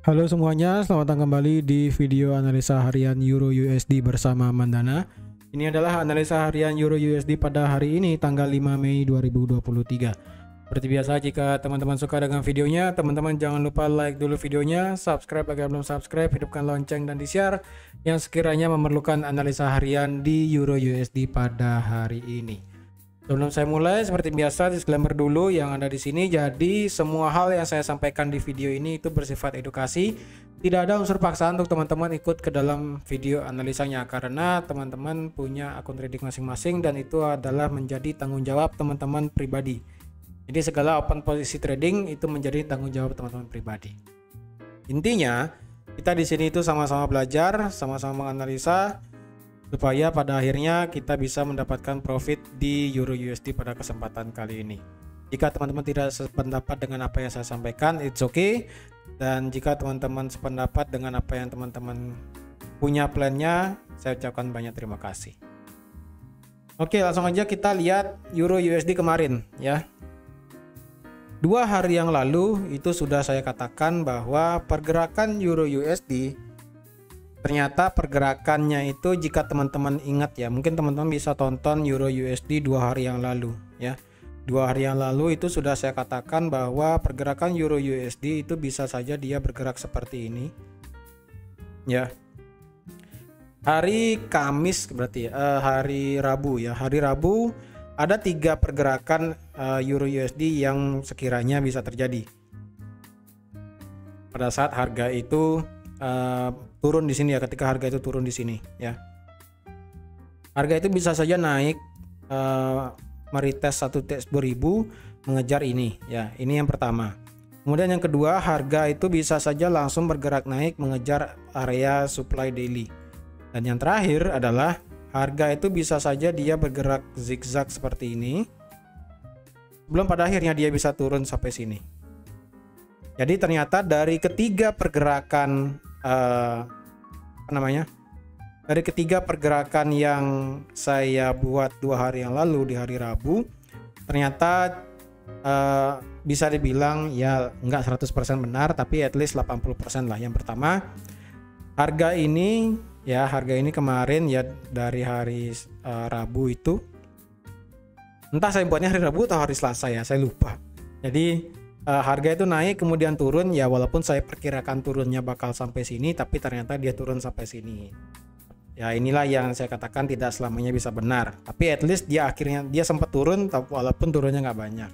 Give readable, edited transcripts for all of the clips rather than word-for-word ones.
Halo semuanya, selamat datang kembali di video analisa harian Euro USD bersama Mandana. Ini adalah analisa harian Euro USD pada hari ini tanggal 5 Mei 2023. Seperti biasa, jika teman-teman suka dengan videonya, teman-teman jangan lupa like dulu videonya, subscribe bagi yang belum subscribe, hidupkan lonceng dan di-share yang sekiranya memerlukan analisa harian di Euro USD pada hari ini. Sebelum saya mulai, seperti biasa disclaimer dulu yang ada di sini. Jadi semua hal yang saya sampaikan di video ini itu bersifat edukasi. Tidak ada unsur paksaan untuk teman-teman ikut ke dalam video analisanya, karena teman-teman punya akun trading masing-masing dan itu adalah menjadi tanggung jawab teman-teman pribadi. Jadi segala open posisi trading itu menjadi tanggung jawab teman-teman pribadi. Intinya kita di sini itu sama-sama belajar, sama-sama menganalisa, supaya pada akhirnya kita bisa mendapatkan profit di Euro USD pada kesempatan kali ini. Jika teman-teman tidak sependapat dengan apa yang saya sampaikan, it's okay. Dan jika teman-teman sependapat dengan apa yang teman-teman punya plannya, saya ucapkan banyak terima kasih. Oke, langsung aja kita lihat Euro USD kemarin ya. 2 hari yang lalu itu sudah saya katakan bahwa pergerakan Euro USD ternyata pergerakannya itu, jika teman-teman ingat ya, mungkin teman-teman bisa tonton Euro USD 2 hari yang lalu ya. 2 hari yang lalu itu sudah saya katakan bahwa pergerakan Euro USD itu bisa saja dia bergerak seperti ini ya. Hari Kamis berarti hari Rabu ya. Hari Rabu ada 3 pergerakan Euro USD yang sekiranya bisa terjadi pada saat harga itu turun di sini ya. Ketika harga itu turun di sini ya, harga itu bisa saja naik meretest 110.000 mengejar ini ya. Ini yang pertama. Kemudian yang kedua, harga itu bisa saja langsung bergerak naik mengejar area supply daily. Dan yang terakhir adalah harga itu bisa saja dia bergerak zigzag seperti ini sebelum pada akhirnya dia bisa turun sampai sini. Jadi ternyata dari ketiga pergerakan dari ketiga pergerakan yang saya buat 2 hari yang lalu di hari Rabu, ternyata bisa dibilang ya enggak 100% benar, tapi at least 80% lah. Yang pertama, harga ini kemarin ya, dari hari Rabu itu, entah saya buatnya hari Rabu atau hari Selasa ya, saya lupa. Jadi harga itu naik kemudian turun ya, walaupun saya perkirakan turunnya bakal sampai sini, tapi ternyata dia turun sampai sini. Ya inilah yang saya katakan tidak selamanya bisa benar, tapi at least dia akhirnya dia sempat turun walaupun turunnya nggak banyak.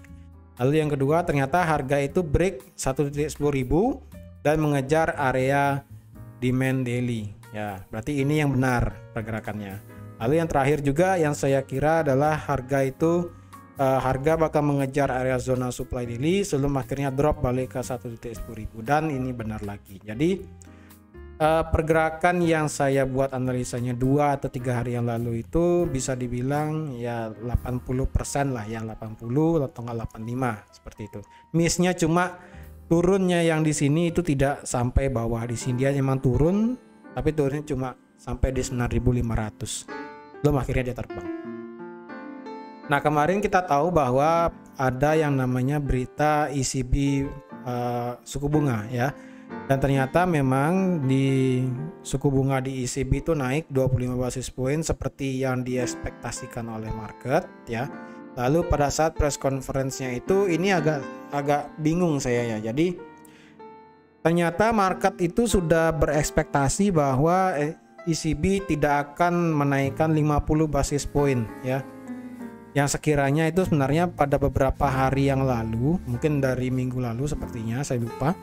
Lalu yang kedua, ternyata harga itu break 110.000 dan mengejar area demand daily. Ya berarti ini yang benar pergerakannya. Lalu yang terakhir juga yang saya kira adalah harga itu harga bakal mengejar area zona supply daily sebelum akhirnya drop balik ke 110.000, dan ini benar lagi. Jadi pergerakan yang saya buat analisanya 2 atau 3 hari yang lalu itu bisa dibilang ya 80% lah ya, 80 atau enggak 85 seperti itu. Missnya cuma turunnya yang di sini itu tidak sampai bawah. Di sini dia memang turun, tapi turunnya cuma sampai di 9.500 belum akhirnya dia terbang. Nah kemarin kita tahu bahwa ada yang namanya berita ECB suku bunga ya, dan ternyata memang di suku bunga di ECB itu naik 25 basis point seperti yang diekspektasikan oleh market ya. Lalu pada saat press conference-nya itu ini agak bingung saya ya. Jadi ternyata market itu sudah berekspektasi bahwa ECB tidak akan menaikkan 50 basis point ya. Yang sekiranya itu sebenarnya pada beberapa hari yang lalu, mungkin dari minggu lalu sepertinya, saya lupa,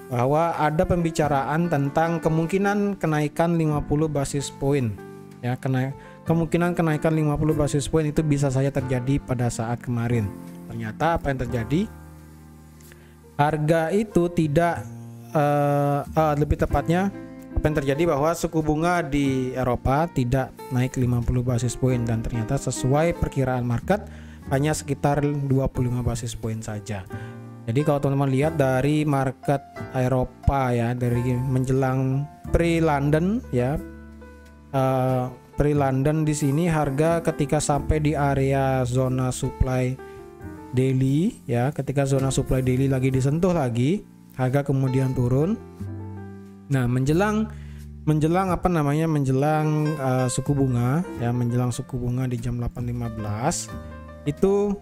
bahwa ada pembicaraan tentang kemungkinan kenaikan 50 basis point ya. Kemungkinan kenaikan 50 basis point itu bisa saja terjadi pada saat kemarin. Ternyata apa yang terjadi, harga itu tidak lebih tepatnya apa yang terjadi bahwa suku bunga di Eropa tidak naik 50 basis point, dan ternyata sesuai perkiraan market hanya sekitar 25 basis point saja. Jadi kalau teman-teman lihat dari market Eropa ya, dari menjelang pre-London ya, pre-London di sini harga ketika sampai di area zona supply daily ya, ketika zona supply daily lagi disentuh lagi, harga kemudian turun Nah, menjelang suku bunga ya, menjelang suku bunga di jam 8.15 itu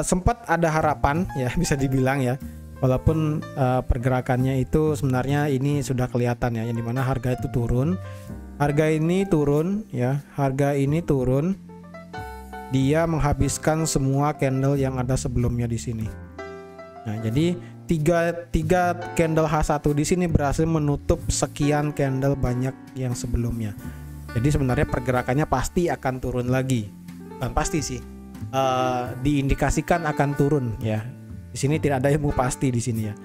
sempat ada harapan ya, bisa dibilang ya, walaupun pergerakannya itu sebenarnya ini sudah kelihatan ya, yang dimana harga itu turun, harga ini turun, dia menghabiskan semua candle yang ada sebelumnya di sini. Nah, jadi tiga candle H1 di sini berhasil menutup sekian candle banyak yang sebelumnya. Jadi sebenarnya pergerakannya pasti akan turun lagi. Bukan pasti sih. Diindikasikan akan turun ya. Di sini tidak ada ilmu pasti di sini ya.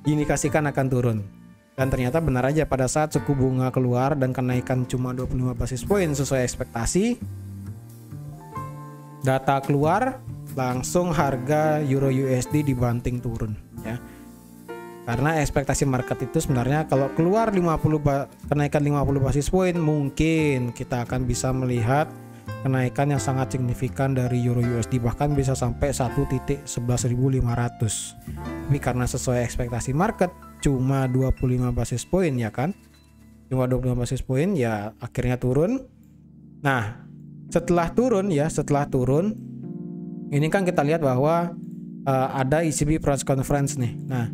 Diindikasikan akan turun. Dan ternyata benar aja, pada saat suku bunga keluar dan kenaikan cuma 25 basis poin sesuai ekspektasi, data keluar, langsung harga Euro USD dibanting turun ya. Karena ekspektasi market itu sebenarnya kalau keluar kenaikan 50 basis poin, mungkin kita akan bisa melihat kenaikan yang sangat signifikan dari Euro USD, bahkan bisa sampai 1.11.500. Tapi karena sesuai ekspektasi market cuma 25 basis poin ya kan. Cuma 25 basis poin ya, akhirnya turun. Nah, setelah turun ini kan kita lihat bahwa ada ECB press conference nih. Nah,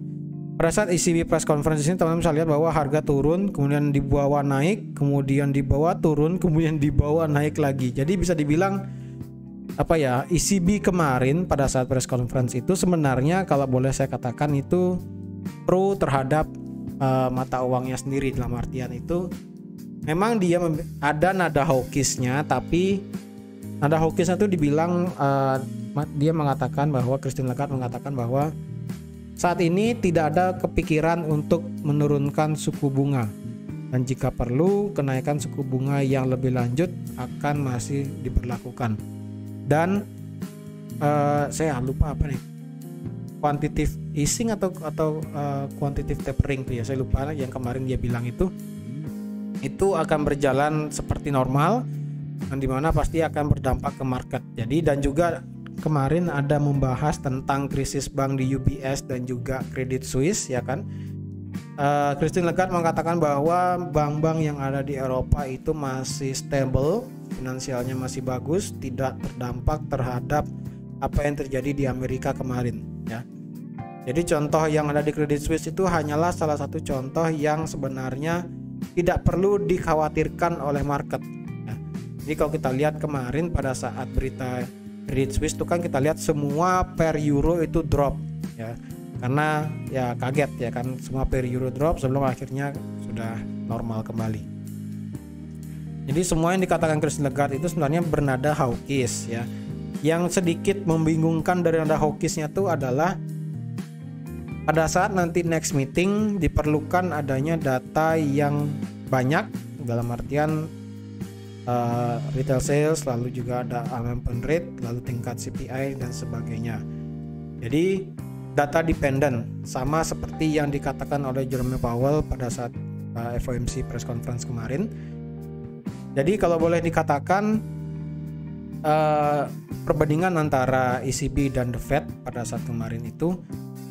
pada saat ECB press conference ini teman-teman bisa lihat bahwa harga turun, kemudian dibawa naik, kemudian dibawa turun, kemudian dibawa naik lagi. Jadi bisa dibilang ECB kemarin pada saat press conference itu sebenarnya kalau boleh saya katakan itu pro terhadap mata uangnya sendiri, dalam artian itu memang dia ada nada hawkishnya, tapi nada hawkishnya itu dibilang dia mengatakan bahwa Christine Lagarde mengatakan bahwa saat ini tidak ada kepikiran untuk menurunkan suku bunga, dan jika perlu kenaikan suku bunga yang lebih lanjut akan masih diberlakukan. Dan saya lupa apa nih, quantitative easing atau quantitative tapering tuh ya, saya lupa yang kemarin dia bilang itu akan berjalan seperti normal, dan dimana pasti akan berdampak ke market. Jadi dan juga kemarin ada membahas tentang krisis bank di UBS dan juga Credit Suisse ya kan. Christine Lagarde mengatakan bahwa bank-bank yang ada di Eropa itu masih stable, finansialnya masih bagus, tidak terdampak terhadap apa yang terjadi di Amerika kemarin ya. Jadi contoh yang ada di Credit Suisse itu hanyalah salah satu contoh yang sebenarnya tidak perlu dikhawatirkan oleh market ya. Jadi kalau kita lihat kemarin pada saat berita Credit Suisse itu kan kita lihat semua pair euro itu drop ya, karena ya kaget ya kan, semua pair euro drop sebelum akhirnya sudah normal kembali. Jadi semua yang dikatakan Christine Lagarde itu sebenarnya bernada hawkish ya. Yang sedikit membingungkan dari nada hawkishnya itu adalah pada saat nanti next meeting diperlukan adanya data yang banyak, dalam artian retail sales, lalu juga ada unemployment rate, lalu tingkat CPI dan sebagainya. Jadi data dependent, sama seperti yang dikatakan oleh Jerome Powell pada saat FOMC press conference kemarin. Jadi kalau boleh dikatakan perbandingan antara ECB dan The Fed pada saat kemarin itu,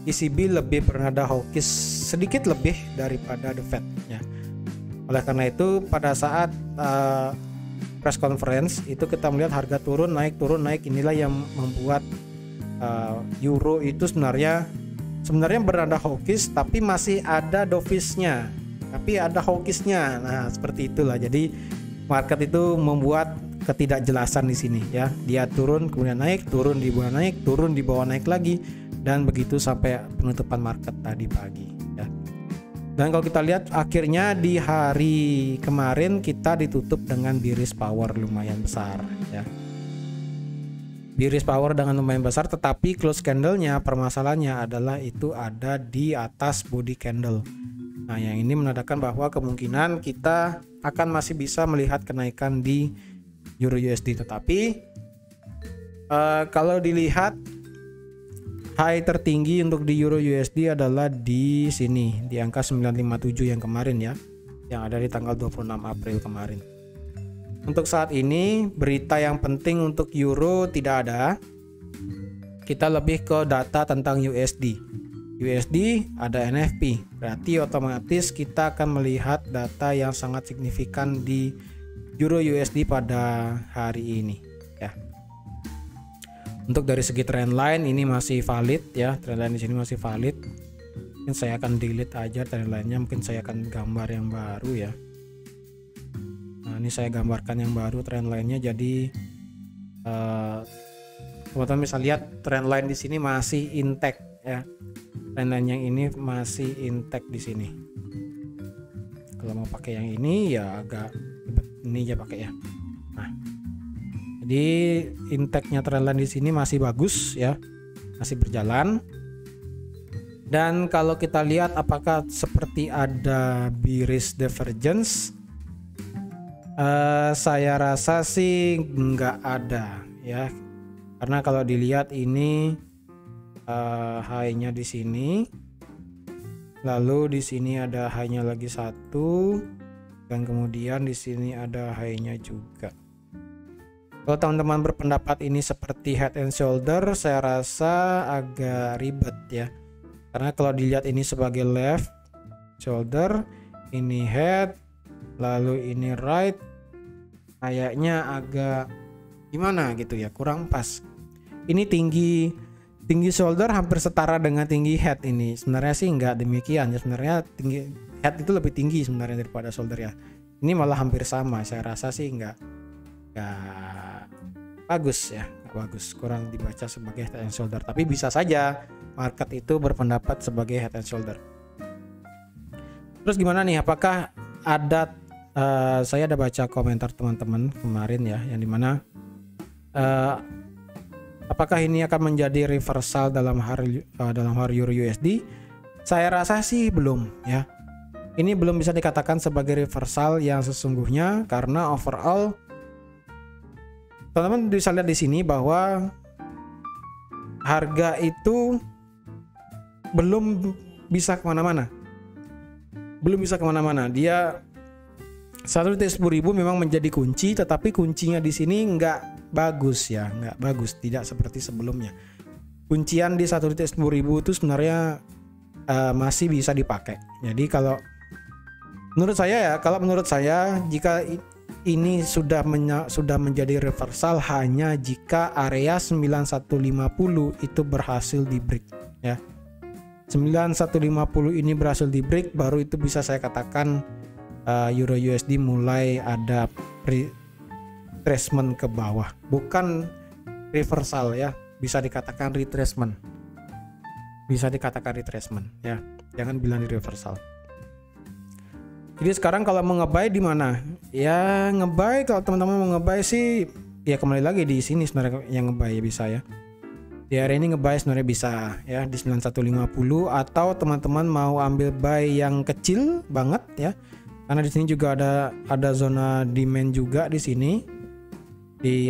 ECB lebih bernada hawkish sedikit lebih daripada The Fed ya. Oleh karena itu pada saat press conference itu kita melihat harga turun naik, inilah yang membuat euro itu sebenarnya bernada hawkish, tapi masih ada dovishnya, tapi ada hawkishnya. Nah seperti itulah, jadi market itu membuat ketidakjelasan di sini ya. Dia turun kemudian naik, turun di bawah naik, turun di bawah naik lagi, dan begitu sampai penutupan market tadi pagi ya. Dan kalau kita lihat akhirnya di hari kemarin kita ditutup dengan bearish power lumayan besar ya. Bearish power dengan lumayan besar, tetapi close candle-nya permasalahannya adalah itu ada di atas body candle. Nah, yang ini menandakan bahwa kemungkinan kita akan masih bisa melihat kenaikan di Euro USD, tetapi kalau dilihat high tertinggi untuk di Euro USD adalah di sini, di angka 957 yang kemarin ya, yang ada di tanggal 26 April kemarin. Untuk saat ini berita yang penting untuk Euro tidak ada. Kita lebih ke data tentang USD. USD, ada NFP. Berarti otomatis kita akan melihat data yang sangat signifikan di Euro USD pada hari ini ya. Untuk dari segi trendline ini masih valid ya, trendline di sini masih valid. Mungkin saya akan delete aja trendline-nya, mungkin saya akan gambar yang baru ya. Nah, ini saya gambarkan yang baru trendline-nya, jadi teman-teman bisa lihat trendline di sini masih intact ya. Trendline yang ini masih intact di sini. Kalau mau pakai yang ini ya agak ribet, ini aja pakai ya. Nah, jadi intake-nya trendline di sini masih bagus ya, masih berjalan. Dan kalau kita lihat apakah seperti ada bearish divergence, saya rasa sih nggak ada ya, karena kalau dilihat ini high-nya di sini, lalu di sini ada high-nya lagi satu, dan kemudian di sini ada high-nya juga. Kalau teman-teman berpendapat ini seperti head and shoulder, saya rasa agak ribet ya. Karena kalau dilihat ini sebagai left shoulder, ini head, lalu ini right, kayaknya agak gimana gitu ya, kurang pas. Ini tinggi shoulder hampir setara dengan tinggi head ini. Sebenarnya sih nggak demikian ya, sebenarnya tinggi head itu lebih tinggi sebenarnya daripada shoulder ya. Ini malah hampir sama. Saya rasa sih nggak bagus ya, nggak bagus, kurang dibaca sebagai head and shoulder. Tapi bisa saja market itu berpendapat sebagai head and shoulder. Terus gimana nih? Apakah ada saya ada baca komentar teman-teman kemarin ya, yang dimana apakah ini akan menjadi reversal dalam hari Euro USD? Saya rasa sih belum ya. Ini belum bisa dikatakan sebagai reversal yang sesungguhnya, karena overall teman-teman bisa lihat di sini bahwa harga itu belum bisa kemana-mana. Dia 110.000 memang menjadi kunci, tetapi kuncinya di sini nggak bagus ya, nggak bagus, tidak seperti sebelumnya. Kuncian di 110.000 itu sebenarnya masih bisa dipakai. Jadi kalau menurut saya jika ini sudah menjadi reversal hanya jika area 9150 itu berhasil di break ya. 9150 ini berhasil di break, baru itu bisa saya katakan Euro USD mulai ada retracement ke bawah, bukan reversal ya, bisa dikatakan retracement. Ya, jangan bilang di reversal. Jadi sekarang kalau mau nge-buy di mana? Ya nge-buy, kalau teman-teman mau nge-buy sih ya kembali lagi di sini sebenarnya yang nge-buy bisa ya. Di area ini nge-buy sebenarnya bisa ya di 9150, atau teman-teman mau ambil buy yang kecil banget ya. Karena di sini juga ada zona demand juga di sini. Di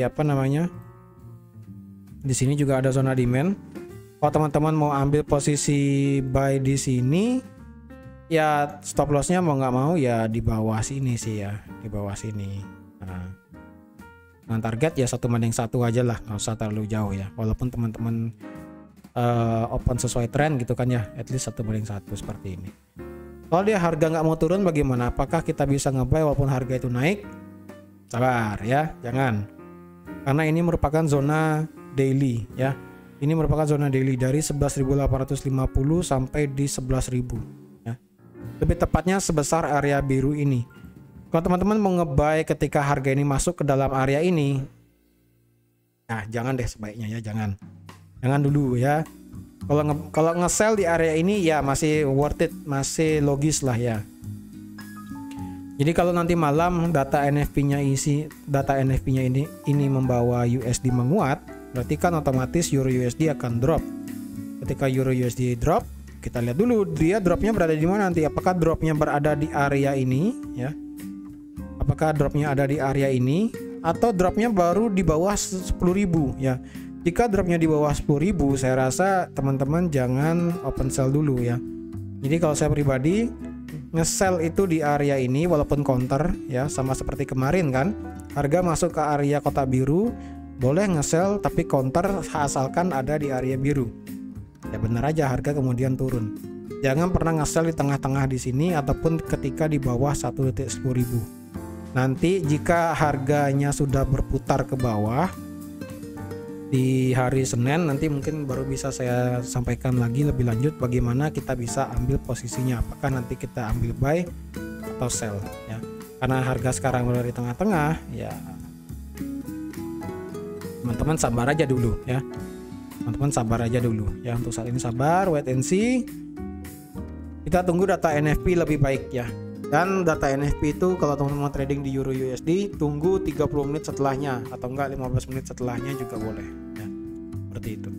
Di sini juga ada zona demand. Kalau teman-teman mau ambil posisi buy di sini, ya stop lossnya mau nggak mau ya di bawah sini sih ya, di bawah sini. Nah, target ya 1:1 aja lah, nggak usah terlalu jauh ya. Walaupun teman-teman open sesuai tren gitu kan ya, at least 1:1 seperti ini. Kalau dia harga nggak mau turun bagaimana? Apakah kita bisa nge-buy walaupun harga itu naik? Sabar ya, jangan. Karena ini merupakan zona daily ya. Ini merupakan zona daily dari 11.850 sampai di 11.000 ya. Lebih tepatnya sebesar area biru ini. Kalau teman-teman mau nge-buy ketika harga ini masuk ke dalam area ini, nah jangan deh, sebaiknya ya jangan dulu ya. Kalau nge-sell di area ini ya masih worth it, masih logis lah ya. Jadi kalau nanti malam data NFP-nya ini membawa USD menguat, berarti kan otomatis Euro USD akan drop. Ketika Euro USD drop, kita lihat dulu dia dropnya berada di mana nanti. Apakah dropnya berada di area ini ya? Apakah dropnya ada di area ini atau dropnya baru di bawah 10.000 ya. Jika dropnya di bawah 10.000, saya rasa teman-teman jangan open sell dulu ya. Jadi kalau saya pribadi nge-sell itu di area ini walaupun counter ya, sama seperti kemarin kan. Harga masuk ke area kotak biru, boleh nge-sell tapi counter asalkan ada di area biru. ya benar aja harga kemudian turun. Jangan pernah nge-sell di tengah-tengah di sini ataupun ketika di bawah 1.10.000. Nanti jika harganya sudah berputar ke bawah di hari Senin, nanti mungkin baru bisa saya sampaikan lagi lebih lanjut bagaimana kita bisa ambil posisinya, apakah nanti kita ambil buy atau sell ya. Karena harga sekarang berada di tengah-tengah ya, teman-teman sabar aja dulu ya. Teman-teman sabar aja dulu ya, untuk saat ini sabar, wait and see. Kita tunggu data NFP lebih baik ya. Dan data NFP itu kalau teman-teman trading di Euro USD, tunggu 30 menit setelahnya atau enggak 15 menit setelahnya juga boleh ya. Seperti itu.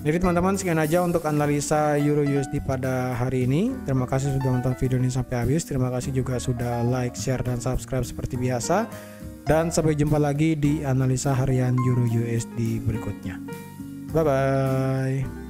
Jadi teman-teman, sekian aja untuk analisa Euro USD pada hari ini. Terima kasih sudah nonton video ini sampai habis. Terima kasih juga sudah like, share, dan subscribe seperti biasa. Dan sampai jumpa lagi di analisa harian Euro USD berikutnya. Bye bye.